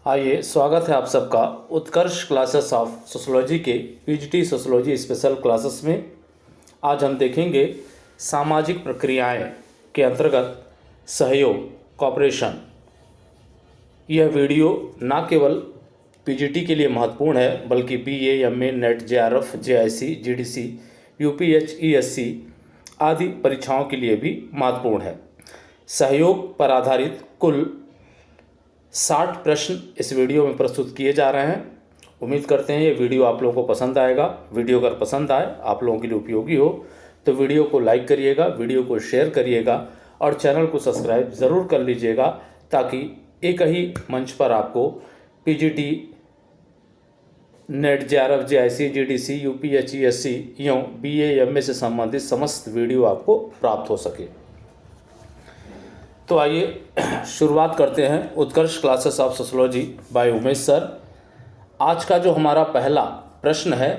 आइए, स्वागत है आप सबका उत्कर्ष क्लासेस ऑफ सोशोलॉजी के पीजीटी सोशोलॉजी स्पेशल क्लासेस में। आज हम देखेंगे सामाजिक प्रक्रियाएं के अंतर्गत सहयोग, कोऑपरेशन। यह वीडियो न केवल पीजीटी के लिए महत्वपूर्ण है बल्कि BA, MA, NET, JRF, JIC, GDC, UPHESC आदि परीक्षाओं के लिए भी महत्वपूर्ण है। सहयोग पर आधारित कुल 60 प्रश्न इस वीडियो में प्रस्तुत किए जा रहे हैं। उम्मीद करते हैं ये वीडियो आप लोगों को पसंद आएगा। वीडियो अगर पसंद आए, आप लोगों के लिए उपयोगी हो, तो वीडियो को लाइक करिएगा, वीडियो को शेयर करिएगा और चैनल को सब्सक्राइब ज़रूर कर लीजिएगा, ताकि एक ही मंच पर आपको PGT, NET, JRF, JIC, GDC, UPHESC एवं बीए, एमए से संबंधित समस्त वीडियो आपको प्राप्त हो सके। तो आइए शुरुआत करते हैं Utkarsh classes of sociology by Umesh sir. आज का जो हमारा पहला प्रश्न है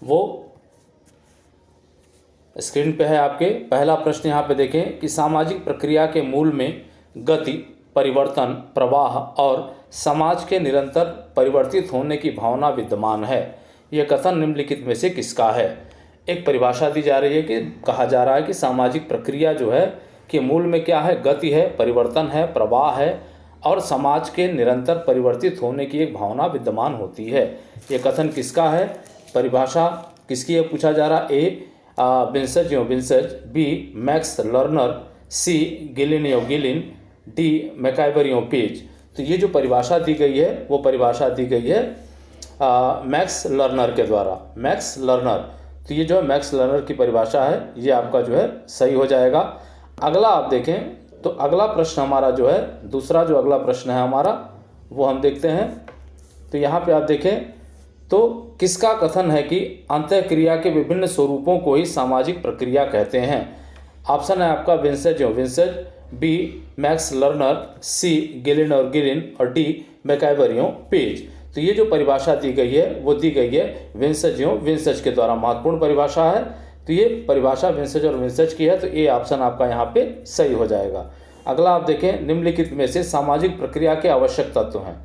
वो स्क्रीन पे है आपके। पहला प्रश्न यहाँ पे देखें कि सामाजिक प्रक्रिया के मूल में गति, परिवर्तन, प्रवाह और समाज के निरंतर परिवर्तित होने की भावना विद्यमान है। यह कथन निम्नलिखित में से किसका है? एक परिभाषा दी जा रही है कि कहा जा रहा है कि सामाजिक प्रक्रिया जो है कि मूल में क्या है? गति है, परिवर्तन है, प्रवाह है और समाज के निरंतर परिवर्तित होने की एक भावना विद्यमान होती है। ये कथन किसका है? परिभाषा किसकी है पूछा जा रहा? ए विंसेज यो विंसेज, B Max Lerner, C Gillin यो गिलिन, डी मैकाइवर यो पेज। तो ये जो परिभाषा दी गई है वो परिभाषा दी गई है मैक्स लर्नर के द्वारा। मैक्स लर्नर, तो ये जो है मैक्स लर्नर की परिभाषा है, ये आपका जो है सही हो जाएगा। अगला आप देखें तो अगला प्रश्न हमारा जो है, दूसरा जो अगला प्रश्न है हमारा वो हम देखते हैं। तो यहाँ पे आप देखें तो किसका कथन है कि अंतःक्रिया के विभिन्न स्वरूपों को ही सामाजिक प्रक्रिया कहते हैं? ऑप्शन है आपका विंसेज यो विंसेज, B Max Lerner, C Gillin और गिलिन और डी मैकाइवर यो पेज। तो ये जो परिभाषा दी गई है वो दी गई है विंसेज यो विंसेज के द्वारा। महत्वपूर्ण परिभाषा है, तो ये परिभाषा विंसेज और विंसेज की है, तो ये ऑप्शन आपका यहाँ पे सही हो जाएगा। अगला आप देखें, निम्नलिखित में से सामाजिक प्रक्रिया के आवश्यक तत्व हैं।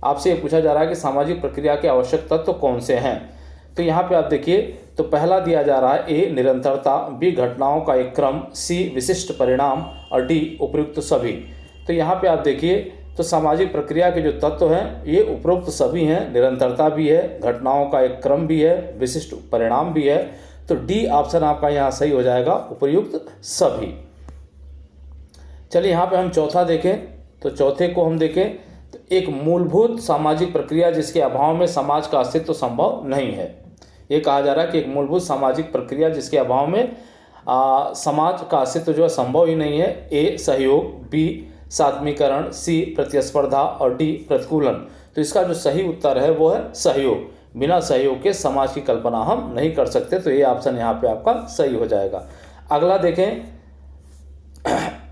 आपसे ये पूछा जा रहा है कि सामाजिक प्रक्रिया के आवश्यक तत्व कौन से हैं? तो यहाँ पे आप देखिए तो पहला दिया जा रहा है ए निरंतरता, बी घटनाओं का एक क्रम, सी विशिष्ट परिणाम और डी उपयुक्त सभी। तो यहाँ पे आप देखिए तो सामाजिक प्रक्रिया के जो तत्व हैं ये उपरोक्त सभी हैं। निरंतरता भी है, घटनाओं का एक क्रम भी है, विशिष्ट परिणाम भी है। तो डी ऑप्शन आपका यहाँ सही हो जाएगा, उपयुक्त सभी। चलिए यहाँ पे हम चौथा देखें, तो चौथे को हम देखें तो एक मूलभूत सामाजिक प्रक्रिया जिसके अभाव में समाज का अस्तित्व संभव नहीं है। ये कहा जा रहा है कि एक मूलभूत सामाजिक प्रक्रिया जिसके अभाव में समाज का अस्तित्व जो है संभव ही नहीं है। ए सहयोग, बी सात्मीकरण, सी प्रतिस्पर्धा और डी प्रतिकूलन। तो इसका जो सही उत्तर है वो है सहयोग। बिना सहयोग के समाज की कल्पना हम नहीं कर सकते, तो ये ऑप्शन यहाँ पे आपका सही हो जाएगा। अगला देखें,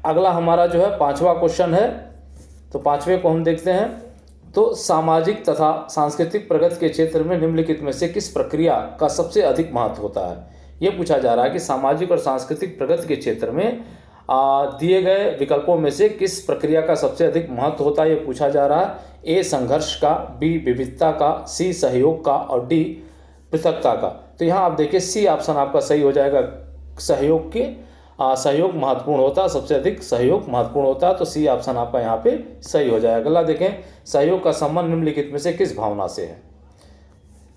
अगला हमारा जो है पांचवा क्वेश्चन है, तो पांचवे को हम देखते हैं। तो सामाजिक तथा सांस्कृतिक प्रगति के क्षेत्र में निम्नलिखित में से किस प्रक्रिया का सबसे अधिक महत्व होता है? ये पूछा जा रहा है कि सामाजिक और सांस्कृतिक प्रगति के क्षेत्र में दिए गए विकल्पों में से किस प्रक्रिया का सबसे अधिक महत्व होता है, ये पूछा जा रहा है। ए संघर्ष का, बी विविधता का, सी सहयोग का और डी पृथकता का। तो यहाँ आप देखिए सी ऑप्शन आपका सही हो जाएगा। सहयोग के सहयोग महत्वपूर्ण होता है, सबसे अधिक सहयोग महत्वपूर्ण होता है, तो सी ऑप्शन आपका यहाँ पे सही हो जाएगा। अगला देखें, सहयोग का संबंध निम्नलिखित में से किस भावना से है?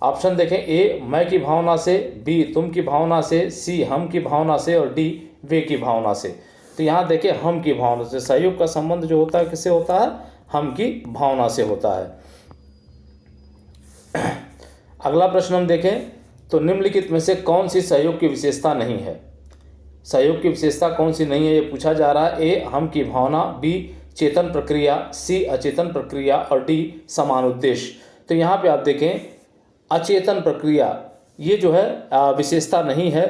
ऑप्शन देखें, ए मैं की भावना से, बी तुम की भावना से, सी हम की भावना से और डी वे की भावना से। तो यहाँ देखिए हम की भावना से। सहयोग का संबंध जो होता है किससे होता है? हम की भावना से होता है। अगला प्रश्न हम देखें तो निम्नलिखित में से कौन सी सहयोग की विशेषता नहीं है? सहयोग की विशेषता कौन सी नहीं है ये पूछा जा रहा है। ए हम की भावना, बी चेतन प्रक्रिया, सी अचेतन प्रक्रिया और डी समान उद्देश्य। तो यहाँ पे आप देखें अचेतन प्रक्रिया ये जो है विशेषता नहीं है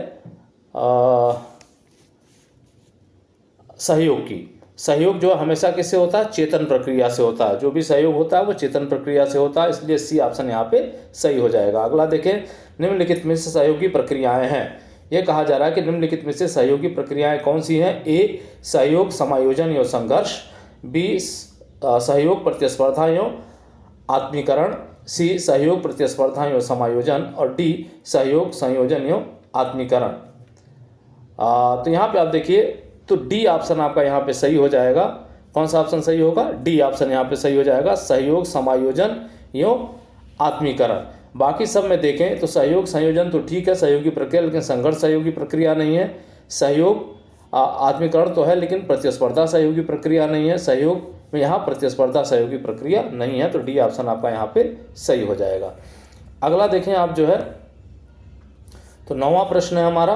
सहयोग की। सहयोग जो हमेशा किससे होता है? चेतन प्रक्रिया से होता है। जो भी सहयोग होता है वो चेतन प्रक्रिया से होता है, इसलिए सी ऑप्शन यहाँ पे सही हो जाएगा। अगला देखें, निम्नलिखित में से सहयोगी प्रक्रियाएं हैं। ये कहा जा रहा है कि निम्नलिखित में से सहयोगी प्रक्रियाएं कौन सी हैं? ए सहयोग समायोजन एवं संघर्ष, बी सहयोग प्रतिस्पर्धा एवं आत्मीकरण, सी सहयोग प्रतिस्पर्धा एवं समायोजन और डी सहयोग संयोजन एवं आत्मीकरण। तो यहाँ पे आप देखिए तो डी ऑप्शन आपका यहाँ पे सही हो जाएगा। कौन सा ऑप्शन सही होगा? डी ऑप्शन यहाँ पे सही हो जाएगा, सहयोग समायोजन एवं आत्मीकरण। बाकी सब में देखें तो सहयोग संयोजन तो ठीक है, सहयोगी प्रक्रिया, लेकिन संघर्ष सहयोगी प्रक्रिया नहीं है। सहयोग आत्मीकरण तो है लेकिन प्रतिस्पर्धा सहयोगी प्रक्रिया नहीं है। सहयोग में यहाँ प्रतिस्पर्धा सहयोगी प्रक्रिया नहीं है, तो डी ऑप्शन आपका यहाँ पे सही हो जाएगा। अगला देखें आप जो है तो 9वां प्रश्न है हमारा।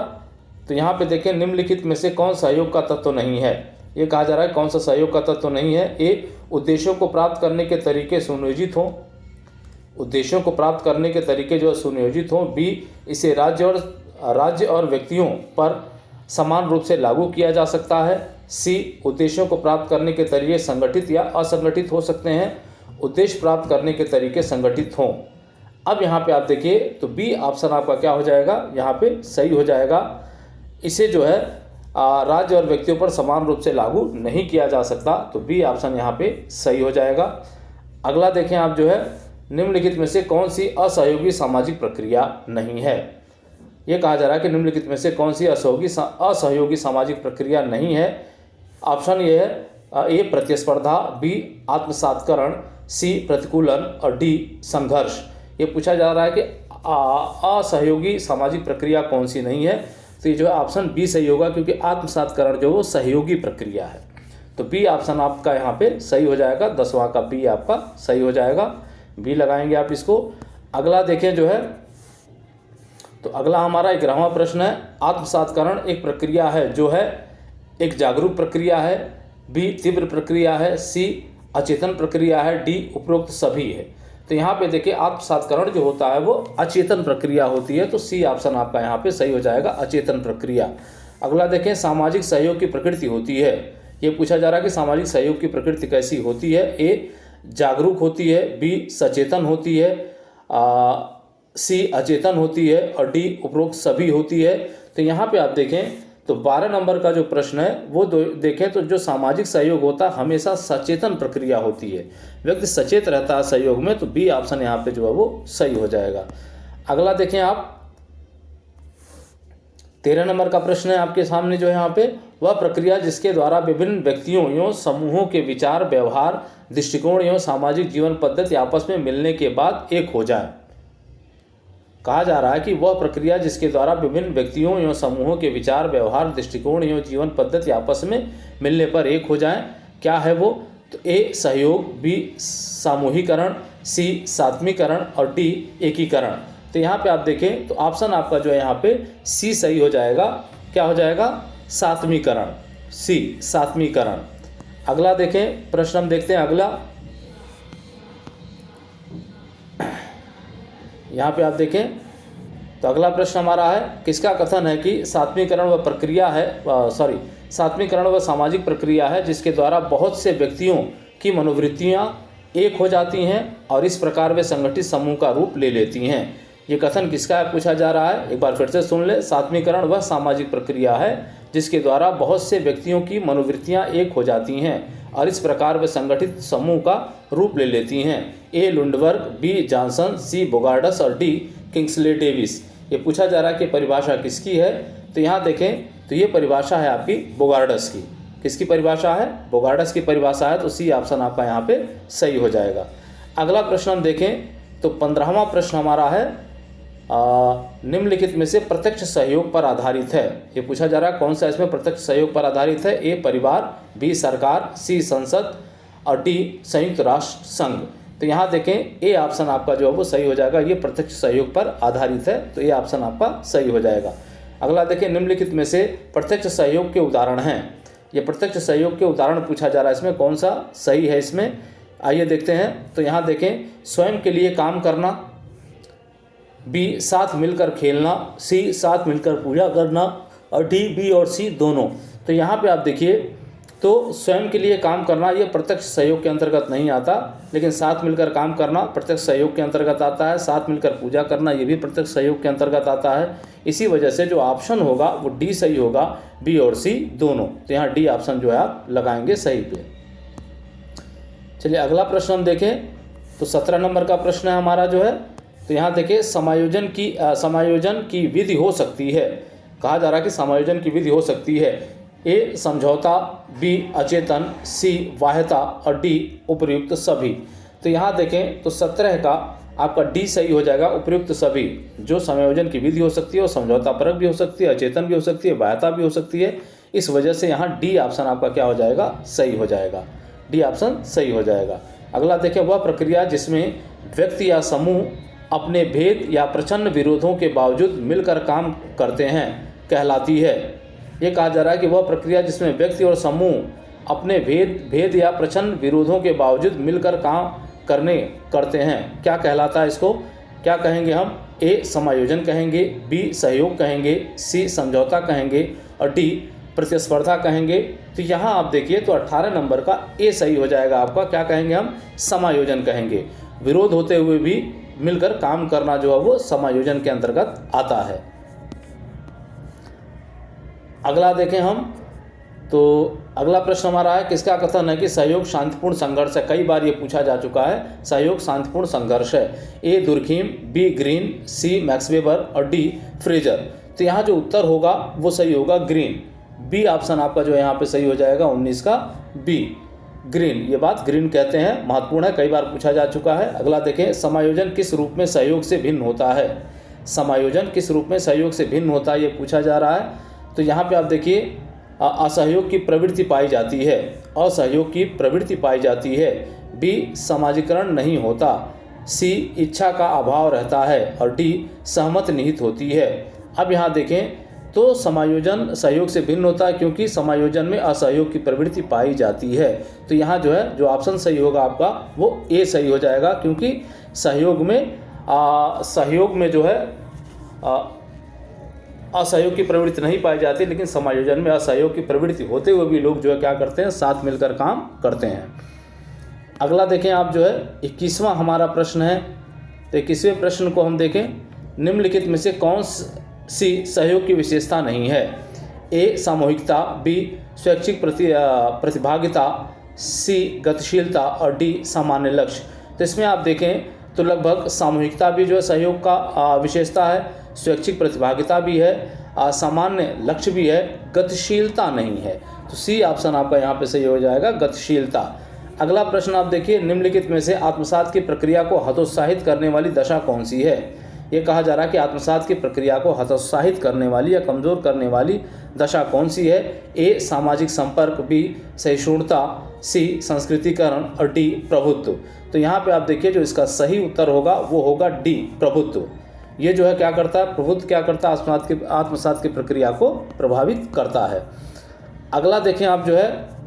तो यहाँ पे देखें निम्नलिखित में से कौन सहयोग का तत्व नहीं है। ये कहा जा रहा है कौन सा सहयोग का तत्व नहीं है। ए, उद्देश्यों को प्राप्त करने के तरीके सुनियोजित हों, उद्देश्यों को प्राप्त करने के तरीके जो सुनियोजित हों। बी, इसे राज्य और व्यक्तियों पर समान रूप से लागू किया जा सकता है। सी, उद्देश्यों को प्राप्त करने के तरीके संगठित या असंगठित हो सकते हैं। उद्देश्य प्राप्त करने के तरीके संगठित हों। अब यहाँ पे आप देखिए तो बी ऑप्शन आपका क्या हो जाएगा, यहाँ पे सही हो जाएगा। इसे जो है राज्य और व्यक्तियों पर समान रूप से लागू नहीं किया जा सकता, तो बी ऑप्शन यहाँ पे सही हो जाएगा। अगला देखें आप जो है निम्नलिखित में से कौन सी असहयोगी सामाजिक प्रक्रिया नहीं है। ये कहा जा रहा है कि निम्नलिखित में से कौन सी असहयोगी सामाजिक प्रक्रिया नहीं है। ऑप्शन ये है ए प्रतिस्पर्धा, बी आत्मसात्करण, सी प्रतिकूलन और डी संघर्ष। ये पूछा जा रहा है कि असहयोगी सामाजिक प्रक्रिया कौन सी नहीं है, तो ये जो है ऑप्शन बी सही होगा, क्योंकि आत्मसात्करण जो वो सहयोगी प्रक्रिया है। तो बी ऑप्शन आपका यहाँ पे सही हो जाएगा। 10वां का बी आपका सही हो जाएगा, बी लगाएंगे आप इसको। अगला देखें जो है तो अगला हमारा 11वां प्रश्न है। आत्मसात्करण एक प्रक्रिया है जो है एक जागरूक प्रक्रिया है, बी तीव्र प्रक्रिया है, सी अचेतन प्रक्रिया है, डी उपरोक्त सभी है। तो यहाँ पे देखिए आत्मसात्करण जो होता है वो अचेतन प्रक्रिया होती है, तो सी ऑप्शन आपका यहाँ पे सही हो जाएगा, अचेतन प्रक्रिया। अगला देखें सामाजिक सहयोग की प्रकृति होती है। ये पूछा जा रहा है कि सामाजिक सहयोग की प्रकृति कैसी होती है। ए जागरूक होती है, बी सचेतन होती है, सी अचेतन होती है और डी उपरोक्त सभी होती है। तो यहाँ पे आप देखें तो 12 नंबर का जो प्रश्न है वो देखें तो जो सामाजिक सहयोग होता है हमेशा सचेतन प्रक्रिया होती है, व्यक्ति सचेत रहता है सहयोग में, तो बी ऑप्शन यहाँ पे जो है वो सही हो जाएगा। अगला देखें आप 13 नंबर का प्रश्न है आपके सामने जो है यहाँ पे, वह प्रक्रिया जिसके द्वारा विभिन्न व्यक्तियों एवं समूहों के विचार, व्यवहार, दृष्टिकोण एवं सामाजिक जीवन पद्धति आपस में मिलने के बाद एक हो जाए। कहा जा रहा है कि वह प्रक्रिया जिसके द्वारा विभिन्न व्यक्तियों एवं समूहों के विचार, व्यवहार, दृष्टिकोण एवं जीवन पद्धति आपस में मिलने पर एक हो जाएं, क्या है वो? तो ए सहयोग, बी सामूहिकरण, सी सात्मीकरण और डी एकीकरण। तो यहाँ पे आप देखें तो ऑप्शन आपका जो है यहाँ पे सी सही हो जाएगा। क्या हो जाएगा? सात्मीकरण, सी सात्मीकरण। अगला देखें प्रश्न हम देखते हैं अगला। यहाँ पे आप देखें तो अगला प्रश्न हमारा है, किसका कथन है कि सात्मीकरण वह प्रक्रिया है, सात्मीकरण वह सामाजिक प्रक्रिया है जिसके द्वारा बहुत से व्यक्तियों की मनोवृत्तियाँ एक हो जाती हैं और इस प्रकार वे संगठित समूह का रूप ले लेती हैं। ये कथन किसका है पूछा जा रहा है, एक बार फिर से सुन ले। सात्मीकरण वह सामाजिक प्रक्रिया है जिसके द्वारा बहुत से व्यक्तियों की मनोवृत्तियाँ एक हो जाती हैं और इस प्रकार वे संगठित समूह का रूप ले लेती हैं। A Lundberg, B Johnson, C Bogardus और डी किंग्सले डेविस। ये पूछा जा रहा है कि परिभाषा किसकी है, तो यहाँ देखें तो ये परिभाषा है आपकी बोगार्डस की। किसकी परिभाषा है? बोगार्डस की परिभाषा है, तो सी ऑप्शन आपका यहाँ पे सही हो जाएगा। अगला प्रश्न हम देखें तो 15वां प्रश्न हमारा है, निम्नलिखित में से प्रत्यक्ष सहयोग पर आधारित है। ये पूछा जा रहा है कौन सा इसमें प्रत्यक्ष सहयोग पर आधारित है। ए परिवार, बी सरकार, सी संसद और डी संयुक्त राष्ट्र संघ। तो यहाँ देखें ए ऑप्शन आपका जो है वो सही हो जाएगा, ये प्रत्यक्ष सहयोग पर आधारित है, तो ये ऑप्शन आपका सही हो जाएगा। अगला देखें निम्नलिखित में से प्रत्यक्ष सहयोग के उदाहरण हैं। ये प्रत्यक्ष सहयोग के उदाहरण पूछा जा रहा है, इसमें कौन सा सही है इसमें, आइए देखते हैं। तो यहाँ देखें स्वयं के लिए काम करना, बी साथ मिलकर खेलना, सी साथ मिलकर पूजा करना और डी बी और सी दोनों। तो यहाँ पे आप देखिए तो स्वयं के लिए काम करना ये प्रत्यक्ष सहयोग के अंतर्गत नहीं आता, लेकिन साथ मिलकर काम करना प्रत्यक्ष सहयोग के अंतर्गत आता है। साथ मिलकर पूजा करना ये भी प्रत्यक्ष सहयोग के अंतर्गत आता है। इसी वजह से जो ऑप्शन होगा वो डी सही होगा, बी और सी दोनों। तो यहाँ डी ऑप्शन जो है आप लगाएंगे सही पे। चलिए अगला प्रश्न हम देखें तो 17 नंबर का प्रश्न है हमारा जो है, तो यहाँ देखिए समायोजन की विधि हो सकती है। कहा जा रहा है कि समायोजन की विधि हो सकती है। ए समझौता, बी अचेतन, सी बाह्यता और डी उपर्युक्त सभी। तो यहाँ देखें तो 17 का आपका डी सही हो जाएगा, उपर्युक्त सभी। जो समायोजन की विधि हो सकती है वो समझौता परक भी हो सकती है, अचेतन भी हो सकती है, बाह्यता भी हो सकती है। इस वजह से यहाँ डी ऑप्शन आपका क्या हो जाएगा, सही हो जाएगा। डी ऑप्शन सही हो जाएगा। अगला देखें, वह प्रक्रिया जिसमें व्यक्ति या समूह अपने भेद या प्रचंड विरोधों के बावजूद मिलकर काम करते हैं कहलाती है। ये कहा जा रहा है कि वह प्रक्रिया जिसमें व्यक्ति और समूह अपने भेद या प्रचंड विरोधों के बावजूद मिलकर काम करते हैं, क्या कहलाता है? इसको क्या कहेंगे हम? ए समायोजन कहेंगे, बी सहयोग कहेंगे, सी समझौता कहेंगे और डी प्रतिस्पर्धा कहेंगे। तो यहाँ आप देखिए तो 18 नंबर का ए सही हो जाएगा आपका। क्या कहेंगे हम? समायोजन कहेंगे। विरोध होते हुए भी मिलकर काम करना जो है वो समायोजन के अंतर्गत आता है। अगला देखें हम, तो अगला प्रश्न हमारा है, किसका कथन है कि सहयोग शांतिपूर्ण संघर्ष है? कई बार ये पूछा जा चुका है, सहयोग शांतिपूर्ण संघर्ष है। ए Durkheim, be green, C Max weber और डी फ्रेजर। तो यहाँ जो उत्तर होगा वो सही होगा ग्रीन। बी ऑप्शन आपका जो है यहाँ पे सही हो जाएगा, 19 का बी ग्रीन। ये बात ग्रीन कहते हैं, महत्वपूर्ण है, कई बार पूछा जा चुका है। अगला देखें, समायोजन किस रूप में सहयोग से भिन्न होता है? समायोजन किस रूप में सहयोग से भिन्न होता है ये पूछा जा रहा है। तो यहाँ पे आप देखिए असहयोग की प्रवृत्ति पाई जाती है, असहयोग की प्रवृत्ति पाई जाती है। बी समाजीकरण नहीं होता, सी इच्छा का अभाव रहता है और डी सहमत निहित होती है। अब यहाँ देखें तो समायोजन सहयोग से भिन्न होता है क्योंकि समायोजन में असहयोग की प्रवृत्ति पाई जाती है। तो यहाँ जो है जो ऑप्शन सही होगा आपका वो ए सही हो जाएगा, क्योंकि सहयोग में जो है असहयोग की प्रवृत्ति नहीं पाई जाती, लेकिन समायोजन में असहयोग की प्रवृत्ति होते हुए भी लोग जो है क्या करते हैं, साथ मिलकर काम करते हैं। अगला देखें आप जो है 21वां हमारा प्रश्न है। तो 21वें प्रश्न को हम देखें, निम्नलिखित में से कौन सी सहयोग की विशेषता नहीं है? ए सामूहिकता, बी स्वैच्छिक प्रतिभागिता, सी गतिशीलता और डी सामान्य लक्ष्य। तो इसमें आप देखें तो लगभग सामूहिकता भी जो है सहयोग का विशेषता है, स्वैच्छिक प्रतिभागिता भी है, सामान्य लक्ष्य भी है, गतिशीलता नहीं है। तो सी ऑप्शन आपका यहाँ पे सही हो जाएगा, गतिशीलता। अगला प्रश्न आप देखिए, निम्नलिखित में से आत्मसात की प्रक्रिया को हतोत्साहित करने वाली दशा कौन सी है? ये कहा जा रहा है कि आत्मसात की प्रक्रिया को हतोत्साहित करने वाली या कमज़ोर करने वाली दशा कौन सी है? ए सामाजिक संपर्क, बी सहिष्णुता, सी संस्कृतिकरण और डी प्रभुत्व। तो यहाँ पे आप देखिए जो इसका सही उत्तर होगा वो होगा डी प्रभुत्व। ये जो है क्या करता है, प्रभुत्व क्या करता है, आत्मसात की प्रक्रिया को प्रभावित करता है। अगला देखें आप जो है,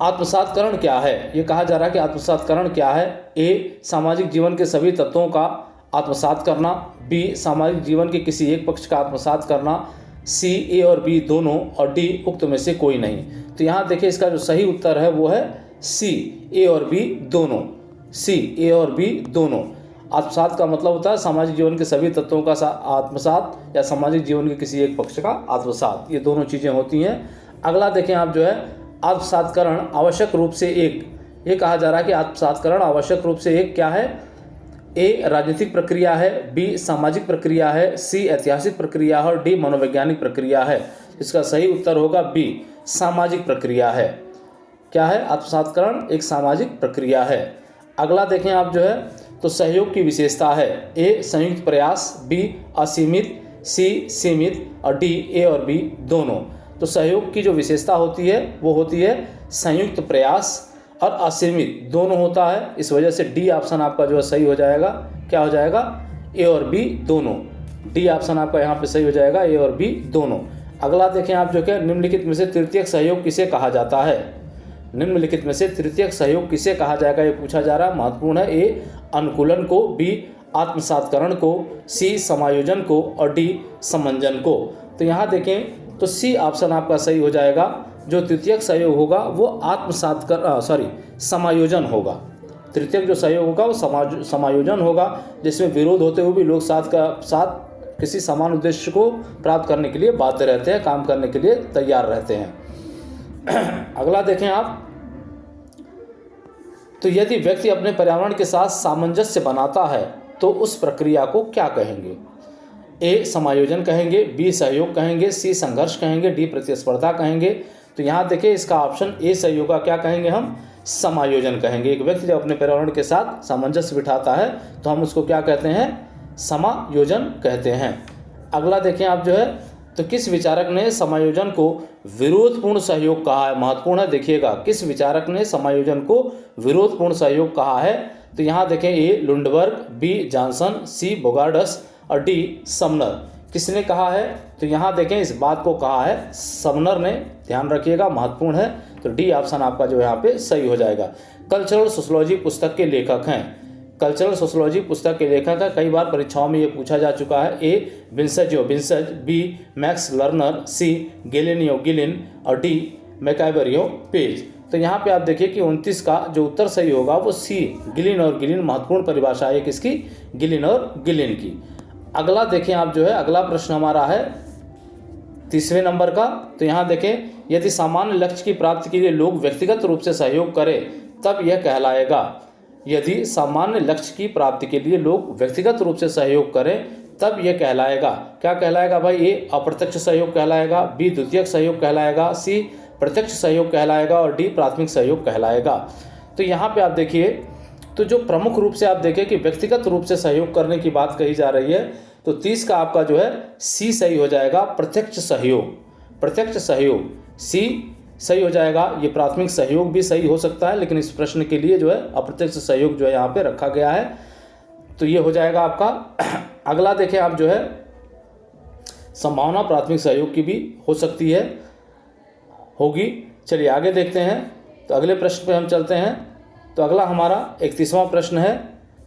आत्मसातकरण क्या है? ये कहा जा रहा है कि आत्मसातकरण क्या है? ए सामाजिक जीवन के सभी तत्वों का आत्मसात करना, बी सामाजिक जीवन के किसी एक पक्ष का आत्मसात करना, सी ए और बी दोनों और डी उक्त में से कोई नहीं। तो यहाँ देखिए इसका जो सही उत्तर है वो है सी ए और बी दोनों। सी ए और बी दोनों। आत्मसात का मतलब होता है सामाजिक जीवन के सभी तत्वों का आत्मसात या सामाजिक जीवन के किसी एक पक्ष का आत्मसात, ये दोनों चीज़ें होती हैं। अगला देखें आप जो है, आत्मसातकरण आवश्यक रूप से एक, ये कहा जा रहा है कि आत्मसातकरण आवश्यक रूप से एक क्या है? ए राजनीतिक प्रक्रिया है, बी सामाजिक प्रक्रिया है, सी ऐतिहासिक प्रक्रिया है और डी मनोवैज्ञानिक प्रक्रिया है। इसका सही उत्तर होगा बी सामाजिक प्रक्रिया है। क्या है? आत्मसातकरण एक सामाजिक प्रक्रिया है। अगला देखें आप जो है, तो सहयोग की विशेषता है, ए संयुक्त प्रयास, बी असीमित, सी सीमित और डी ए और बी दोनों। तो सहयोग की जो विशेषता होती है वो होती है संयुक्त प्रयास और असीमित दोनों होता है। इस वजह से डी ऑप्शन आपका जो है सही हो जाएगा। क्या हो जाएगा? ए और बी दोनों। डी ऑप्शन आपका यहाँ पे सही हो जाएगा, ए और बी दोनों। अगला देखें आप जो क्या, निम्नलिखित में से तृतीयक सहयोग किसे कहा जाता है? निम्नलिखित में से तृतीयक सहयोग किसे कहा जाएगा ये पूछा जा रहा है, महत्वपूर्ण है। ए अनुकूलन को, बी आत्मसातकरण को, सी समायोजन को और डी समंजन को। तो यहाँ देखें तो सी ऑप्शन आपका सही हो जाएगा। जो तृतीयक सहयोग होगा वो समायोजन होगा। तृतीयक जो सहयोग होगा वो समायोजन होगा, जिसमें विरोध होते हुए भी लोग साथ किसी समान उद्देश्य को प्राप्त करने के लिए बाध्य रहते हैं, काम करने के लिए तैयार रहते हैं। अगला देखें आप, तो यदि व्यक्ति अपने पर्यावरण के साथ सामंजस्य बनाता है तो उस प्रक्रिया को क्या कहेंगे? ए समायोजन कहेंगे, बी सहयोग कहेंगे, सी संघर्ष कहेंगे, डी प्रतिस्पर्धा कहेंगे। तो यहाँ देखिए इसका ऑप्शन ए सही होगा। क्या कहेंगे हम? समायोजन कहेंगे। एक व्यक्ति जब अपने पर्यावरण के साथ सामंजस्य बिठाता है तो हम उसको क्या कहते हैं? समायोजन कहते हैं। अगला देखें आप जो है, तो किस विचारक ने समायोजन को विरोधपूर्ण सहयोग कहा है? महत्वपूर्ण है, देखिएगा, किस विचारक ने समायोजन को विरोधपूर्ण सहयोग कहा है? तो यहाँ देखें, A Lundberg, B Johnson, C Bogardus और डी समनर। किसने कहा है? तो यहाँ देखें इस बात को कहा है समनर ने, ध्यान रखिएगा, महत्वपूर्ण है। तो डी ऑप्शन आपका जो यहाँ पे सही हो जाएगा। कल्चरल सोशियोलॉजी पुस्तक के लेखक हैं। कल्चरल सोशियोलॉजी पुस्तक के लेखक है, कई बार परीक्षाओं में ये पूछा जा चुका है। ए विंसेजो विंसेज, बी मैक्स लर्नर, सी गेलेनियो गिलिन और डी मैकाइवरियो पेज। तो यहाँ पे आप देखिए कि 29 का जो उत्तर सही होगा वो सी गिलिन और गिलिन। महत्वपूर्ण परिभाषा है किसकी? गिलिन और गिलिन की। अगला देखें आप जो है, अगला प्रश्न हमारा है 30वें नंबर का। तो यहाँ देखें, यदि सामान्य लक्ष्य की प्राप्ति के लिए लोग व्यक्तिगत रूप से सहयोग करें तब यह कहलाएगा। यदि सामान्य लक्ष्य की प्राप्ति के लिए लोग व्यक्तिगत रूप से सहयोग करें तब यह कहलाएगा। क्या कहलाएगा भाई? ए अप्रत्यक्ष सहयोग कहलाएगा, बी द्वितीयक सहयोग कहलाएगा, सी प्रत्यक्ष सहयोग कहलाएगा और डी प्राथमिक सहयोग कहलाएगा। तो यहाँ पे आप देखिए, तो जो प्रमुख रूप से आप देखें कि व्यक्तिगत रूप से सहयोग करने की बात कही जा रही है, तो 30 का आपका जो है सी सही हो जाएगा, प्रत्यक्ष सहयोग। प्रत्यक्ष सहयोग सी सही हो जाएगा। ये प्राथमिक सहयोग भी सही हो सकता है, लेकिन इस प्रश्न के लिए जो है अप्रत्यक्ष सहयोग जो है यहाँ पे रखा गया है, तो ये हो जाएगा आपका। अगला देखें आप जो है, संभावना प्राथमिक सहयोग की भी हो सकती है, होगी। चलिए आगे देखते हैं। तो अगले प्रश्न पे हम चलते हैं। तो अगला हमारा 31वां प्रश्न है।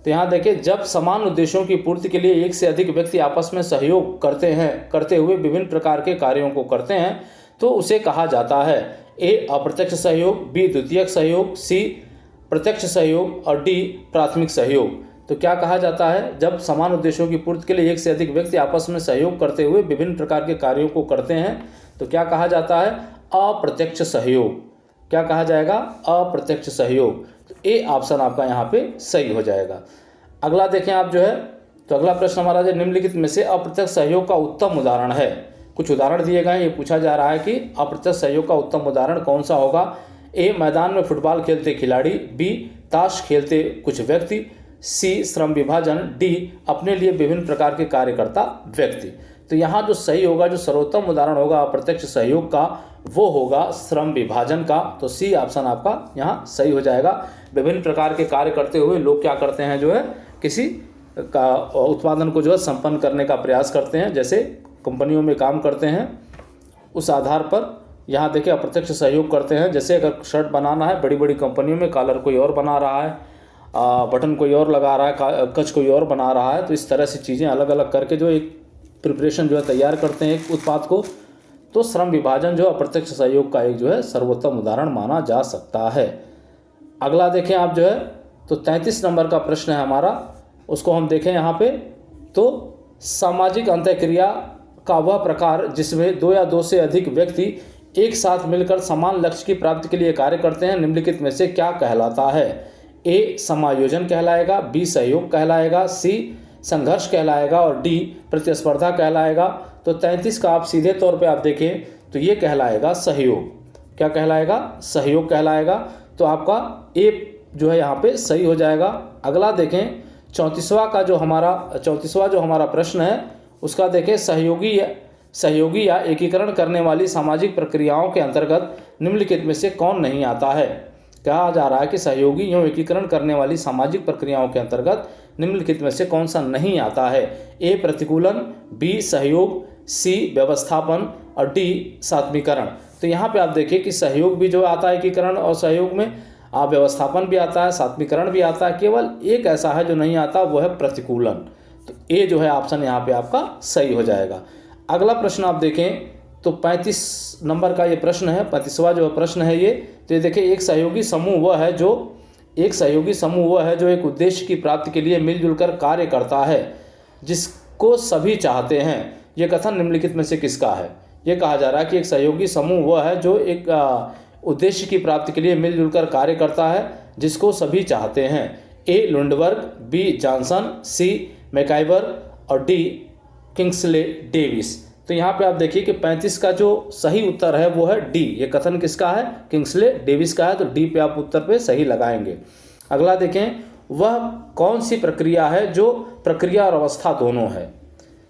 तो यहाँ देखिए, जब समान उद्देश्यों की पूर्ति के लिए एक से अधिक व्यक्ति आपस में सहयोग करते हुए विभिन्न प्रकार के कार्यों को करते हैं तो उसे कहा जाता है। ए अप्रत्यक्ष सहयोग, बी द्वितीयक सहयोग, सी प्रत्यक्ष सहयोग और डी प्राथमिक सहयोग। तो क्या कहा जाता है? जब समान उद्देश्यों की पूर्ति के लिए एक से अधिक व्यक्ति आपस में सहयोग करते हुए विभिन्न प्रकार के कार्यों को करते हैं तो क्या कहा जाता है? अप्रत्यक्ष सहयोग। क्या कहा जाएगा? अप्रत्यक्ष सहयोग। तो ए ऑप्शन आपका यहाँ पे सही हो जाएगा। अगला देखें आप जो है, तो अगला प्रश्न हमारा जो निम्नलिखित में से अप्रत्यक्ष सहयोग का उत्तम उदाहरण है। कुछ उदाहरण दिए गए हैं, ये पूछा जा रहा है कि अप्रत्यक्ष सहयोग का उत्तम उदाहरण कौन सा होगा। ए मैदान में फुटबॉल खेलते खिलाड़ी, बी ताश खेलते कुछ व्यक्ति, सी श्रम विभाजन, डी अपने लिए विभिन्न प्रकार के कार्यकर्ता व्यक्ति। तो यहाँ जो सही होगा, जो सर्वोत्तम उदाहरण होगा अप्रत्यक्ष सहयोग का, वो होगा श्रम विभाजन का। तो सी ऑप्शन आपका यहाँ सही हो जाएगा। विभिन्न प्रकार के कार्य करते हुए लोग क्या करते हैं, जो है किसी का उत्पादन को जो है संपन्न करने का प्रयास करते हैं। जैसे कंपनियों में काम करते हैं, उस आधार पर यहाँ देखिए अप्रत्यक्ष सहयोग करते हैं। जैसे अगर शर्ट बनाना है बड़ी बड़ी कंपनियों में, कॉलर कोई और बना रहा है, बटन कोई और लगा रहा है, कच कोई और बना रहा है, तो इस तरह से चीज़ें अलग अलग करके जो एक प्रिपरेशन जो है तैयार करते हैं एक उत्पाद को। तो श्रम विभाजन जो अप्रत्यक्ष सहयोग का एक जो है सर्वोत्तम उदाहरण माना जा सकता है। अगला देखें आप जो है, तो 33 नंबर का प्रश्न है हमारा, उसको हम देखें यहाँ पे। तो सामाजिक अंतःक्रिया का वह प्रकार जिसमें दो या दो से अधिक व्यक्ति एक साथ मिलकर समान लक्ष्य की प्राप्ति के लिए कार्य करते हैं, निम्नलिखित में से क्या कहलाता है? ए समायोजन कहलाएगा, बी सहयोग कहलाएगा, सी संघर्ष कहलाएगा और डी प्रतिस्पर्धा कहलाएगा। तो 33 का आप सीधे तौर पे आप देखें तो ये कहलाएगा सहयोग। क्या कहलाएगा? सहयोग कहलाएगा। तो आपका ए जो है यहाँ पे सही हो जाएगा। अगला देखें 34वां जो हमारा प्रश्न है, उसका देखें, सहयोगी या एकीकरण करने वाली सामाजिक प्रक्रियाओं के अंतर्गत निम्नलिखित में से कौन नहीं आता है? कहा जा रहा है कि सहयोगी एवं एकीकरण करने वाली सामाजिक प्रक्रियाओं के अंतर्गत निम्नलिखित में से कौन सा नहीं आता है? ए प्रतिकूलन, बी सहयोग, सी व्यवस्थापन और डी सात्मीकरण। तो यहाँ पे आप देखिए कि सहयोग भी जो आता है एकीकरण और सहयोग में, व्यवस्थापन भी आता है, सात्मीकरण भी आता है, केवल एक ऐसा है जो नहीं आता, वो है प्रतिकूलन। तो ए जो है ऑप्शन यहाँ पे आपका सही हो जाएगा। अगला प्रश्न आप देखें तो 35 नंबर का ये प्रश्न है, 35वां जो प्रश्न है ये। तो ये देखिए, एक सहयोगी समूह वह है जो एक उद्देश्य की प्राप्ति के लिए मिलजुल कर कार्य करता है जिसको सभी चाहते हैं। ये कथन निम्नलिखित में से किसका है? ये कहा जा रहा है कि एक सहयोगी समूह वह है जो एक उद्देश्य की प्राप्ति के लिए मिलजुल कर कार्य करता है जिसको सभी चाहते हैं? A Lundberg, B Johnson, C MacIver और डी किंग्सले डेविस। तो यहाँ पे आप देखिए कि 35 का जो सही उत्तर है वो है डी। ये कथन किसका है? किंग्सले डेविस का है, तो डी पे आप उत्तर पे सही लगाएंगे। अगला देखें, वह कौन सी प्रक्रिया है जो प्रक्रिया और अवस्था दोनों है?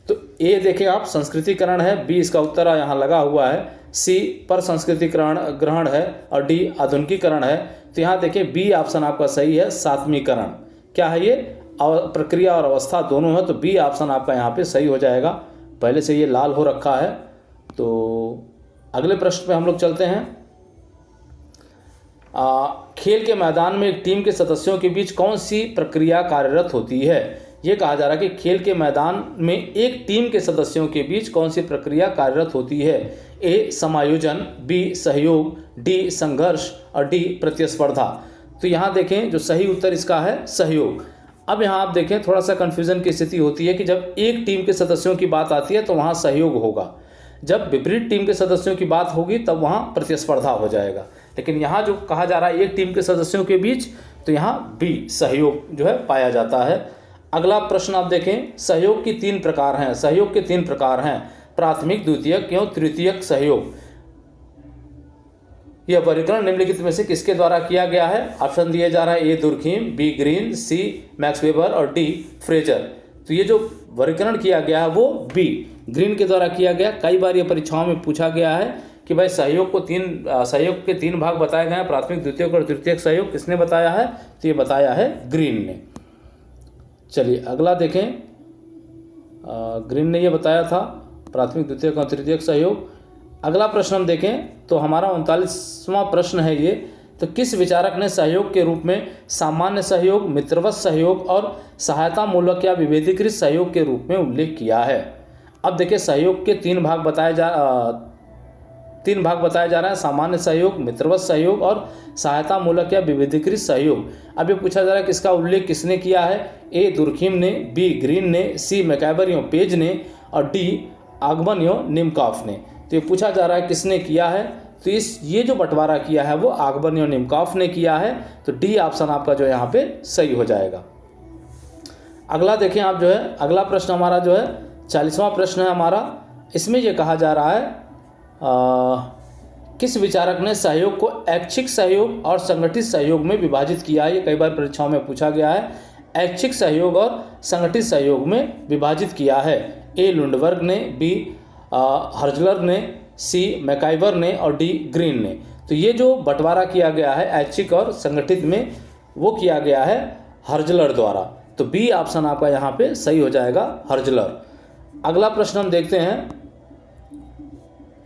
तो ए देखें आप संस्कृतिकरण है, बी इसका उत्तर यहाँ लगा हुआ है, सी पर संस्कृतिकरण ग्रहण है और डी आधुनिकीकरण है। तो यहाँ देखें बी ऑप्शन आपका सही है, सातवीकरण। क्या है ये? प्रक्रिया और अवस्था दोनों है, तो बी ऑप्शन आपका यहाँ पे सही हो जाएगा। पहले से ये लाल हो रखा है। तो अगले प्रश्न पे हम लोग चलते हैं। खेल के मैदान में एक टीम के सदस्यों के बीच कौन सी प्रक्रिया कार्यरत होती है? ये कहा जा रहा है कि खेल के मैदान में एक टीम के सदस्यों के बीच कौन सी प्रक्रिया कार्यरत होती है? ए समायोजन, बी सहयोग, डी संघर्ष और डी प्रतिस्पर्धा। तो यहाँ देखें जो सही उत्तर इसका है सहयोग। अब यहाँ आप देखें थोड़ा सा कन्फ्यूज़न की स्थिति होती है कि जब एक टीम के सदस्यों की बात आती है तो वहाँ सहयोग होगा, जब विपरीत टीम के सदस्यों की बात होगी तब वहाँ प्रतिस्पर्धा हो जाएगा। लेकिन यहाँ जो कहा जा रहा है एक टीम के सदस्यों के बीच, तो यहाँ बी सहयोग जो है पाया जाता है। अगला प्रश्न आप देखें, सहयोग की 3 प्रकार हैं। सहयोग के 3 प्रकार हैं, प्राथमिक, द्वितीयक एवं तृतीयक सहयोग। यह वर्गीकरण निम्नलिखित में से किसके द्वारा किया गया है? ऑप्शन दिया जा रहा है, ए Durkheim, be green, C Max weber और डी फ्रेजर। तो ये जो वर्गीकरण किया गया है वो बी ग्रीन के द्वारा किया गया। कई बार ये परीक्षाओं में पूछा गया है कि भाई सहयोग के 3 भाग बताए गए हैं, प्राथमिक, द्वितीयक और तृतीयक सहयोग, किसने बताया है? तो ये बताया है ग्रीन ने। चलिए अगला देखें, ग्रीन ने ये बताया था प्राथमिक, द्वितीयक और तृतीयक सहयोग। अगला प्रश्न हम देखें तो हमारा 39वां प्रश्न है ये। तो किस विचारक ने सहयोग के रूप में सामान्य सहयोग, मित्रवत सहयोग और सहायता मूलक या विभेदीकृत सहयोग के रूप में उल्लेख किया है? अब देखिए सहयोग के 3 भाग बताए जा रहे हैं, सामान्य सहयोग, मित्रवत सहयोग और सहायता मूलक या विभेदीकृत सहयोग। अब ये पूछा जा रहा है कि इसका उल्लेख किसने किया है? ए दुर्खीम ने, बी ग्रीन ने, सी मैकाइवर एवं पेज ने और डी आगमन एवं निमकॉफ ने। तो ये पूछा जा रहा है किसने किया है? तो ये जो बंटवारा किया है वो आगमन एवं निमकॉफ ने किया है। तो डी ऑप्शन आपका जो यहाँ पे सही हो जाएगा। अगला देखें आप जो है, अगला प्रश्न हमारा जो है 40वां प्रश्न है हमारा। इसमें ये कहा जा रहा है किस विचारक ने सहयोग को ऐच्छिक सहयोग और संगठित सहयोग में विभाजित किया है? ये कई बार परीक्षाओं में पूछा गया है। ऐच्छिक सहयोग और संगठित सहयोग में विभाजित किया है। ए लुंडबर्ग ने, बी हर्जलर ने, सी मैकाइवर ने और डी ग्रीन ने। तो ये जो बंटवारा किया गया है ऐच्छिक और संगठित में, वो किया गया है हर्जलर द्वारा। तो बी ऑप्शन आपका यहाँ पे सही हो जाएगा, हर्जलर। अगला प्रश्न हम देखते हैं।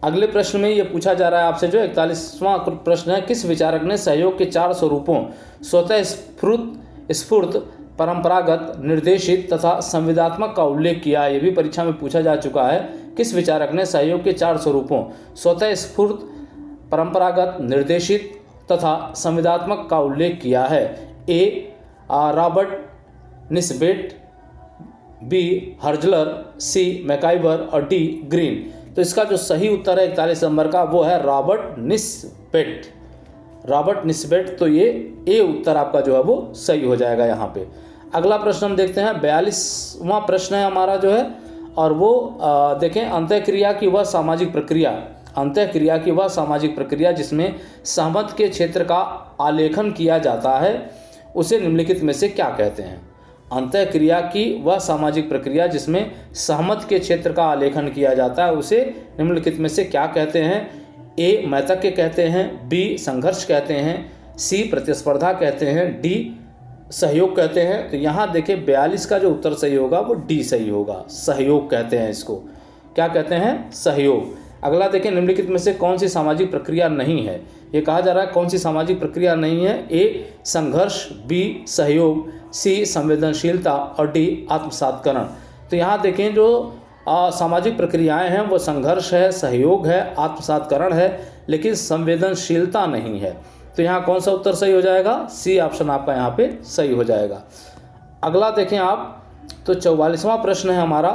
अगले प्रश्न में ये पूछा जा रहा है आपसे जो 41वां प्रश्न है, किस विचारक ने सहयोग के 4 स्वरूपों स्वतः स्फूर्त, परंपरागत, निर्देशित तथा संविदात्मक का उल्लेख किया? ये भी परीक्षा में पूछा जा चुका है। किस विचारक ने सहयोग के 4 स्वरूपों स्वतः स्फूर्त, परंपरागत, निर्देशित तथा संविदात्मक का उल्लेख किया है? ए रॉबर्ट निस्बेट, बी हर्जलर, सी मैकाइवर और डी ग्रीन। तो इसका जो सही उत्तर है 41 नंबर का वो है रॉबर्ट निस्बेट। Robert Nisbet. तो ये ए उत्तर आपका जो है वो सही हो जाएगा यहाँ पे। अगला प्रश्न हम देखते हैं, 42वां प्रश्न है हमारा जो है, और वो देखें, अंतःक्रिया की वह सामाजिक प्रक्रिया, अंतःक्रिया की वह सामाजिक प्रक्रिया जिसमें सहमत के क्षेत्र का आलेखन किया जाता है उसे निम्नलिखित में से क्या कहते हैं? अंतःक्रिया की वह सामाजिक प्रक्रिया जिसमें सहमत के क्षेत्र का आलेखन किया जाता है उसे निम्नलिखित में से क्या कहते हैं? ए मैथक्य कहते हैं, बी संघर्ष कहते हैं, सी प्रतिस्पर्धा कहते हैं, डी सहयोग कहते हैं। तो यहाँ देखिए 42 का जो उत्तर सही होगा वो डी सही होगा, सहयोग कहते हैं इसको। क्या कहते हैं? सहयोग। अगला देखें, निम्नलिखित में से कौन सी सामाजिक प्रक्रिया नहीं है? ये कहा जा रहा है कौन सी सामाजिक प्रक्रिया नहीं है? ए संघर्ष, बी सहयोग, सी संवेदनशीलता और डी आत्मसातकरण। तो यहाँ देखें जो सामाजिक प्रक्रियाएं हैं वो संघर्ष है, सहयोग है, आत्मसातकरण है, लेकिन संवेदनशीलता नहीं है। तो यहाँ कौन सा उत्तर सही हो जाएगा? सी ऑप्शन आपका यहाँ पे सही हो जाएगा। अगला देखें आप तो 44वां प्रश्न है हमारा,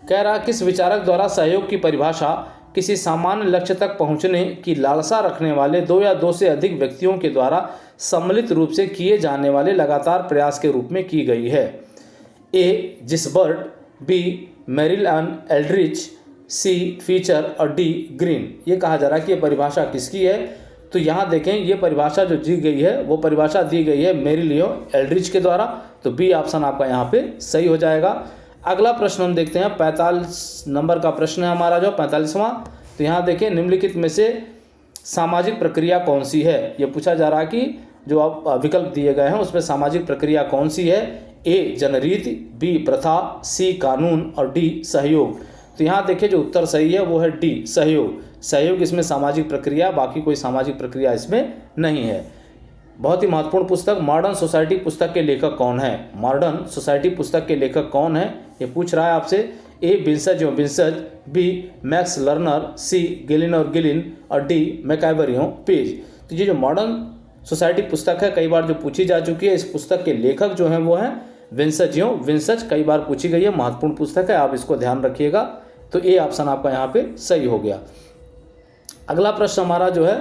कह रहा किस विचारक द्वारा सहयोग की परिभाषा किसी सामान्य लक्ष्य तक पहुँचने की लालसा रखने वाले 2 या 2 से अधिक व्यक्तियों के द्वारा सम्मिलित रूप से किए जाने वाले लगातार प्रयास के रूप में की गई है। A Gisbert, B Merrill and Eldridge, C Fichter और डी ग्रीन। ये कहा जा रहा है कि ये परिभाषा किसकी है। तो यहाँ देखें ये परिभाषा जो दी गई है वो परिभाषा दी गई है मेरिलियो एल्ड्रिच के द्वारा। तो बी ऑप्शन आपका यहाँ पे सही हो जाएगा। अगला प्रश्न हम देखते हैं 45 नंबर का प्रश्न है हमारा जो 45वां। तो यहाँ देखें निम्नलिखित में से सामाजिक प्रक्रिया कौन सी है। ये पूछा जा रहा है कि जो आप विकल्प दिए गए हैं उसमें सामाजिक प्रक्रिया कौन सी है। ए जनरीति, बी प्रथा, सी कानून और डी सहयोग। तो यहाँ देखिए जो उत्तर सही है वो है डी सहयोग। सहयोग इसमें सामाजिक प्रक्रिया, बाकी कोई सामाजिक प्रक्रिया इसमें नहीं है। बहुत ही महत्वपूर्ण पुस्तक मॉडर्न सोसाइटी पुस्तक के लेखक कौन है। मॉडर्न सोसाइटी पुस्तक के लेखक कौन है ये पूछ रहा है आपसे। A Vincent Vincent, B Max Lerner, C Gillin और गिलिन और डी मैकआइवर पेज। तो ये जो मॉडर्न सोसाइटी पुस्तक है कई बार जो पूछी जा चुकी है, इस पुस्तक के लेखक जो हैं वो हैं विंसेंट कई बार पूछी गई है, महत्वपूर्ण पुस्तक है, आप इसको ध्यान रखिएगा। तो ए ऑप्शन आपका यहाँ पे सही हो गया। अगला प्रश्न हमारा जो है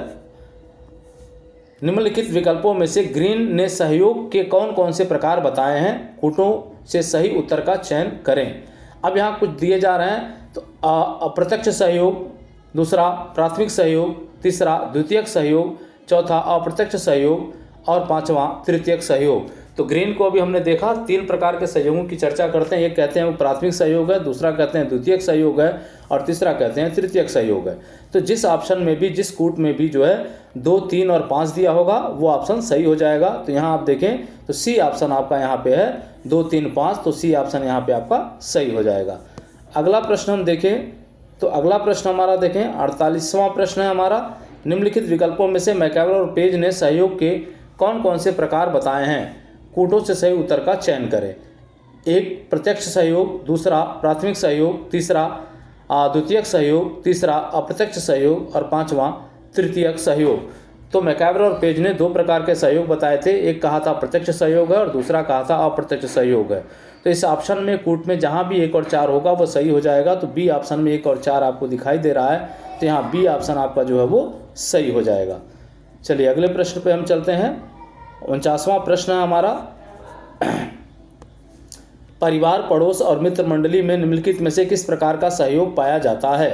निम्नलिखित विकल्पों में से ग्रीन ने सहयोग के कौन कौन से प्रकार बताए हैं, कूटों से सही उत्तर का चयन करें। अब यहाँ कुछ दिए जा रहे हैं। तो अप्रत्यक्ष सहयोग, दूसरा प्राथमिक सहयोग, तीसरा द्वितीयक सहयोग, चौथा अप्रत्यक्ष सहयोग और पांचवा तृतीयक सहयोग। तो ग्रीन को अभी हमने देखा 3 प्रकार के सहयोगों की चर्चा करते हैं। एक कहते हैं वो प्राथमिक सहयोग है, दूसरा कहते हैं द्वितीयक सहयोग है और तीसरा कहते हैं तृतीयक सहयोग है। तो जिस ऑप्शन में भी, जिस कूट में भी जो है 2, 3 और 5 दिया होगा वो ऑप्शन सही हो जाएगा। तो यहाँ आप देखें तो सी ऑप्शन आपका यहाँ पे है 2, 3, 5। तो सी ऑप्शन यहाँ पे आपका सही हो जाएगा। अगला प्रश्न हम देखें तो अगला प्रश्न हमारा देखें 48वां प्रश्न है हमारा। निम्नलिखित विकल्पों में से मैकआइवर और पेज ने सहयोग के कौन कौन से प्रकार बताए हैं, कूटों से सही उत्तर का चयन करें। एक प्रत्यक्ष सहयोग, दूसरा प्राथमिक सहयोग, तीसरा द्वितीयक सहयोग, तीसरा अप्रत्यक्ष सहयोग और पांचवा तृतीयक सहयोग। तो मैकआइवर और पेज ने 2 प्रकार के सहयोग बताए थे। एक कहा था प्रत्यक्ष सहयोग है और दूसरा कहा था अप्रत्यक्ष सहयोग है। तो इस ऑप्शन में कूट में जहाँ भी 1 और 4 होगा वो सही हो जाएगा। तो बी ऑप्शन में 1 और 4 आपको दिखाई दे रहा है, तो यहाँ बी ऑप्शन आपका जो है वो सही हो जाएगा। चलिए अगले प्रश्न पे हम चलते हैं। 49वां प्रश्न है हमारा। परिवार, पड़ोस और मित्र मंडली में निम्नलिखित में से किस प्रकार का सहयोग पाया जाता है।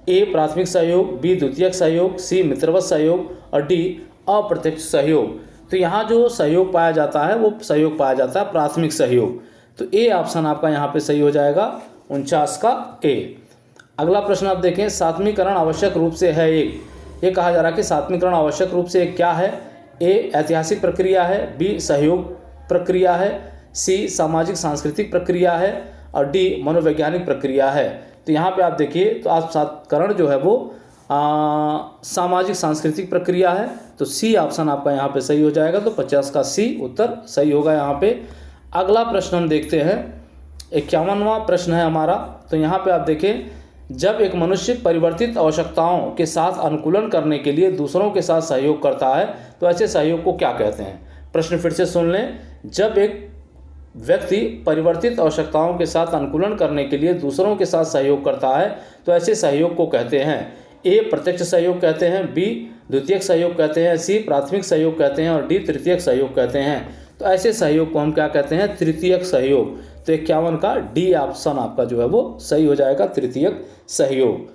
ए प्राथमिक सहयोग, बी द्वितीयक सहयोग, सी मित्रवत सहयोग और डी अप्रत्यक्ष सहयोग। तो यहाँ जो सहयोग पाया जाता है वो सहयोग पाया जाता है प्राथमिक सहयोग। तो ए ऑप्शन आपका यहाँ पे सही हो जाएगा 49 का ए। अगला प्रश्न आप देखें, सात्वीकरण आवश्यक रूप से है एक। ये कहा जा रहा है कि सात्वीकरण आवश्यक रूप से एक क्या है। ए ऐतिहासिक प्रक्रिया है, बी सहयोग प्रक्रिया है, सी सामाजिक सांस्कृतिक प्रक्रिया है और डी मनोवैज्ञानिक प्रक्रिया है। तो यहाँ पे आप देखिए तो आप सात्वीकरण जो है वो सामाजिक सांस्कृतिक प्रक्रिया है। तो सी ऑप्शन आपका यहाँ पे सही हो जाएगा। तो 50 का सी उत्तर सही होगा यहाँ पे। अगला प्रश्न हम देखते हैं 51वां प्रश्न है हमारा। तो यहाँ पे आप देखें, जब एक मनुष्य परिवर्तित आवश्यकताओं के साथ अनुकूलन करने के लिए दूसरों के साथ सहयोग करता है तो ऐसे सहयोग को क्या कहते हैं। प्रश्न फिर से सुन लें। जब एक व्यक्ति परिवर्तित आवश्यकताओं के साथ अनुकूलन करने के लिए दूसरों के साथ सहयोग करता है तो ऐसे सहयोग को कहते हैं। ए प्रत्यक्ष सहयोग कहते हैं, बी द्वितीयक सहयोग कहते हैं, सी प्राथमिक सहयोग कहते हैं और डी तृतीयक सहयोग कहते हैं। तो ऐसे सहयोग को हम क्या कहते हैं, तृतीयक सहयोग। तो 51 का डी ऑप्शन आपका जो है वो सही हो जाएगा, तृतीयक सहयोग।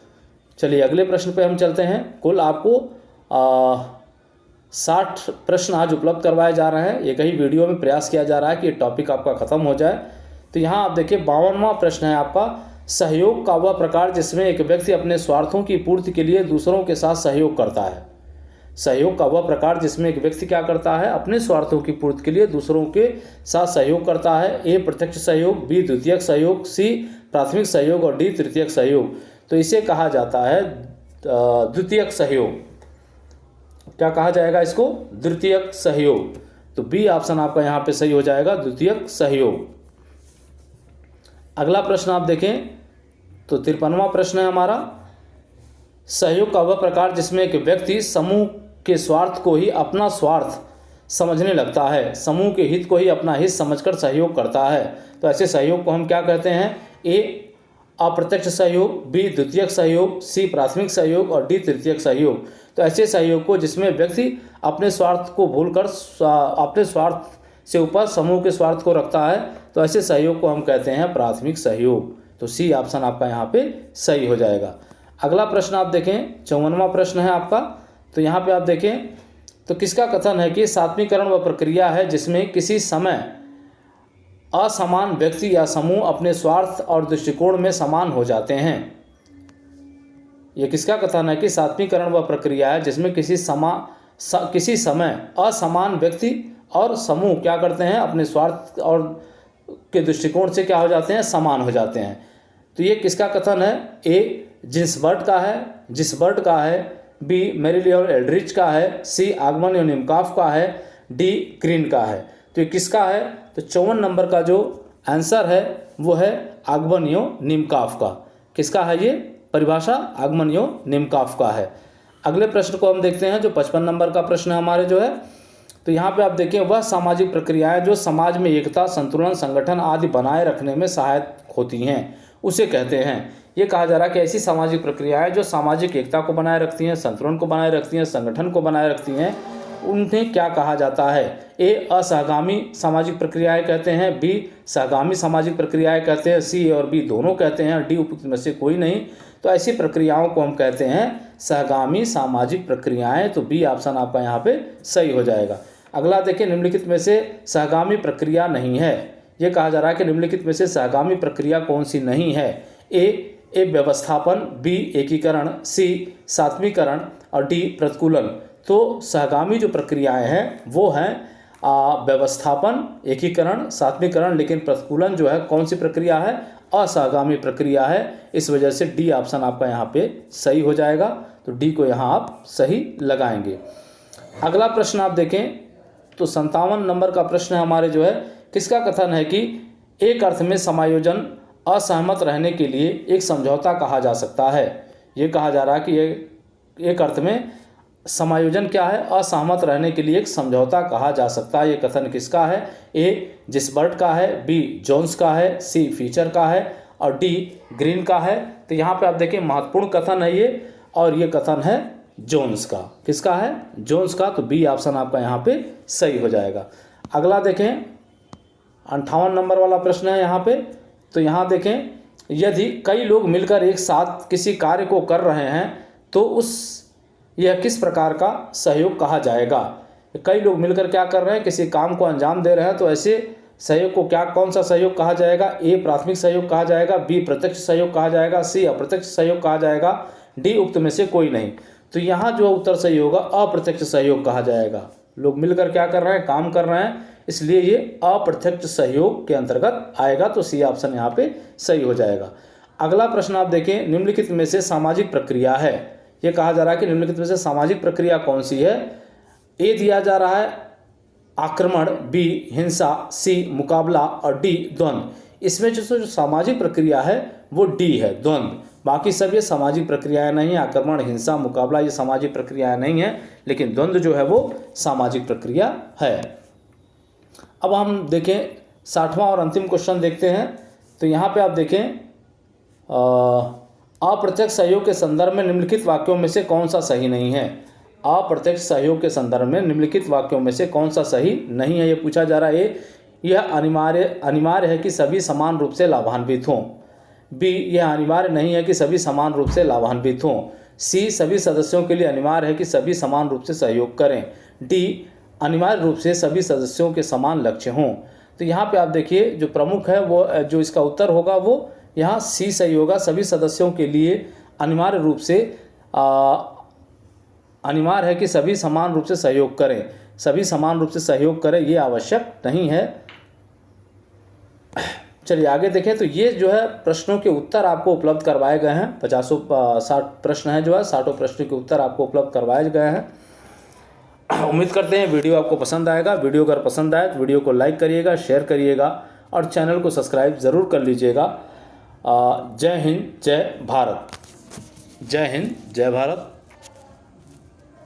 चलिए अगले प्रश्न पे हम चलते हैं। कुल आपको 60 प्रश्न आज उपलब्ध करवाए जा रहे हैं। एक ही वीडियो में प्रयास किया जा रहा है कि ये टॉपिक आपका ख़त्म हो जाए। तो यहाँ आप देखिए 52वां प्रश्न है आपका, सहयोग का वह प्रकार जिसमें एक व्यक्ति अपने स्वार्थों की पूर्ति के लिए दूसरों के साथ सहयोग करता है। सहयोग का वह प्रकार जिसमें एक व्यक्ति क्या करता है, अपने स्वार्थों की पूर्ति के लिए दूसरों के साथ सहयोग करता है। ए प्रत्यक्ष सहयोग, बी द्वितीयक सहयोग, सी प्राथमिक सहयोग और डी तृतीयक सहयोग। तो इसे कहा जाता है द्वितीयक सहयोग। क्या कहा जाएगा इसको, द्वितीयक सहयोग। तो बी ऑप्शन आपका यहाँ पे सही हो जाएगा, द्वितीयक सहयोग। अगला प्रश्न आप देखें तो 53वां प्रश्न है हमारा, सहयोग का वह प्रकार जिसमें एक व्यक्ति समूह के स्वार्थ को ही अपना स्वार्थ समझने लगता है, समूह के हित को ही अपना हित समझकर सहयोग करता है। तो ऐसे सहयोग को हम क्या कहते हैं। ए अप्रत्यक्ष सहयोग, बी द्वितीयक सहयोग, सी प्राथमिक सहयोग और डी तृतीयक सहयोग। तो तो ऐसे सहयोग को जिसमें व्यक्ति अपने स्वार्थ को भूलकर अपने स्वार्थ से ऊपर समूह के स्वार्थ को रखता है, तो ऐसे सहयोग को हम कहते हैं प्राथमिक सहयोग। तो सी ऑप्शन आपका यहाँ पे सही हो जाएगा। अगला प्रश्न आप देखें, 54वां प्रश्न है आपका। तो यहाँ पे आप देखें तो किसका कथन है कि सात्वीकरण वह प्रक्रिया है जिसमें किसी समय असमान व्यक्ति या समूह अपने स्वार्थ और दृष्टिकोण में समान हो जाते हैं। यह किसका कथन है कि सात्वीकरण वह प्रक्रिया है जिसमें किसी समय असमान व्यक्ति और समूह क्या करते हैं, अपने स्वार्थ और के दृष्टिकोण से क्या हो जाते हैं, समान हो जाते हैं। तो ये किसका कथन है? ए जिन्सबर्ट का है, बी मेरिली और एल्ड्रिच का है, सी आगमन और निमकॉफ का है, डी ग्रीन का है। तो ये किसका है? तो 54 नंबर का जो आंसर है वो है आगमनियो निमकॉफ का। किसका है ये परिभाषा? आगमनियो निमकॉफ का है। अगले प्रश्न को हम देखते हैं जो 55 नंबर का प्रश्न है हमारे जो है। तो यहाँ पे आप देखिए वह सामाजिक प्रक्रियाएं जो समाज में एकता, संतुलन, संगठन आदि बनाए रखने में सहायक होती हैं उसे कहते हैं। ये कहा जा रहा है कि ऐसी सामाजिक प्रक्रियाएं जो सामाजिक एकता को बनाए रखती हैं, संतुलन को बनाए रखती हैं, संगठन को बनाए रखती हैं, उन्हें क्या कहा जाता है? ए असहगामी सामाजिक प्रक्रियाएं कहते हैं, बी सहगामी सामाजिक प्रक्रियाएं कहते हैं, सी और बी दोनों कहते हैं, डी उपयुक्त में से कोई नहीं। तो ऐसी प्रक्रियाओं को हम कहते हैं सहगामी सामाजिक प्रक्रियाएं। तो बी ऑप्शन आपका यहाँ पे सही हो जाएगा। अगला देखिए, निम्नलिखित में से सहगामी प्रक्रिया नहीं है। ये कहा जा रहा है कि निम्नलिखित में से सहगामी प्रक्रिया कौन सी नहीं है? ए व्यवस्थापन, बी एकीकरण, सी सात्वीकरण और डी प्रतिकूलन। तो सहगामी जो प्रक्रियाएं हैं वो हैं व्यवस्थापन, एकीकरण, सात्वीकरण, लेकिन प्रतिकूलन जो है कौन सी प्रक्रिया है? असहगामी प्रक्रिया है। इस वजह से डी ऑप्शन आपका यहाँ पे सही हो जाएगा। तो डी को यहाँ आप सही लगाएंगे। अगला प्रश्न आप देखें तो 57 नंबर का प्रश्न है हमारे जो है, किसका कथन है कि एक अर्थ में समायोजन असहमत रहने के लिए एक समझौता कहा जा सकता है। ये कहा जा रहा है कि ये एक अर्थ में समायोजन क्या है? असहमत रहने के लिए एक समझौता कहा जा सकता है। ये कथन किसका है? ए जिन्सबर्ट का है, बी जोन्स का है, सी फीचर का है और डी ग्रीन का है। तो यहाँ पे आप देखिए महत्वपूर्ण कथन है ये, और ये कथन है जोन्स का। किसका है? जोन्स का। तो बी ऑप्शन आपका यहाँ पे सही हो जाएगा। अगला देखें 58 नंबर वाला प्रश्न है यहाँ पे। तो यहाँ देखें, यदि कई लोग मिलकर एक साथ किसी कार्य को कर रहे हैं तो यह किस प्रकार का सहयोग कहा जाएगा? कई लोग मिलकर क्या कर रहे हैं? किसी काम को अंजाम दे रहे हैं, तो ऐसे सहयोग को कौन सा सहयोग कहा जाएगा? ए प्राथमिक सहयोग कहा जाएगा, बी प्रत्यक्ष सहयोग कहा जाएगा, सी अप्रत्यक्ष सहयोग कहा जाएगा, डी उक्त में से कोई नहीं। तो यहाँ जो उत्तर सही होगा अप्रत्यक्ष सहयोग कहा जाएगा। लोग मिलकर क्या कर रहे हैं? काम कर रहे हैं, इसलिए ये अप्रत्यक्ष सहयोग के अंतर्गत आएगा। तो सी ऑप्शन यहाँ पे सही हो जाएगा। अगला प्रश्न आप देखें, निम्नलिखित में से सामाजिक प्रक्रिया है। ये कहा जा रहा है कि निम्नलिखित में से सामाजिक प्रक्रिया कौन सी है? ए दिया जा रहा है आक्रमण, बी हिंसा, सी मुकाबला और डी द्वंद्व। इसमें जो सामाजिक प्रक्रिया है वो डी है, द्वंद्व। बाकी सब ये सामाजिक प्रक्रियाएं नहीं है। आक्रमण, हिंसा, मुकाबला ये सामाजिक प्रक्रियाएं नहीं है, लेकिन द्वंद्व जो है वो सामाजिक प्रक्रिया है। अब हम देखें 60वां और अंतिम क्वेश्चन देखते हैं। तो यहाँ पे आप देखें अप्रत्यक्ष सहयोग के संदर्भ में निम्नलिखित वाक्यों में से कौन सा सही नहीं है? अप्रत्यक्ष सहयोग के संदर्भ में निम्नलिखित वाक्यों में से कौन सा सही नहीं है, ये पूछा जा रहा है। यह अनिवार्य है कि सभी समान रूप से लाभान्वित हों। बी यह अनिवार्य नहीं है कि सभी समान रूप से लाभान्वित हों। सी सभी सदस्यों के लिए अनिवार्य है कि सभी समान रूप से सहयोग करें। डी अनिवार्य रूप से सभी सदस्यों के समान लक्ष्य हों। तो यहाँ पे आप देखिए जो प्रमुख है वो जो इसका उत्तर होगा वो यहाँ सी सही होगा। सभी सदस्यों के लिए अनिवार्य रूप से अनिवार्य है कि सभी समान रूप से सहयोग करें। सभी समान रूप से सहयोग करें ये आवश्यक नहीं है। चलिए आगे देखें। तो ये जो है प्रश्नों के उत्तर आपको उपलब्ध करवाए गए हैं। 60 प्रश्न है जो है, 60 प्रश्नों के उत्तर आपको उपलब्ध करवाए गए हैं। उम्मीद करते हैं वीडियो आपको पसंद आएगा। वीडियो अगर पसंद आए तो वीडियो को लाइक करिएगा, शेयर करिएगा और चैनल को सब्सक्राइब ज़रूर कर लीजिएगा। जय हिंद, जय भारत। जय हिंद, जय भारत।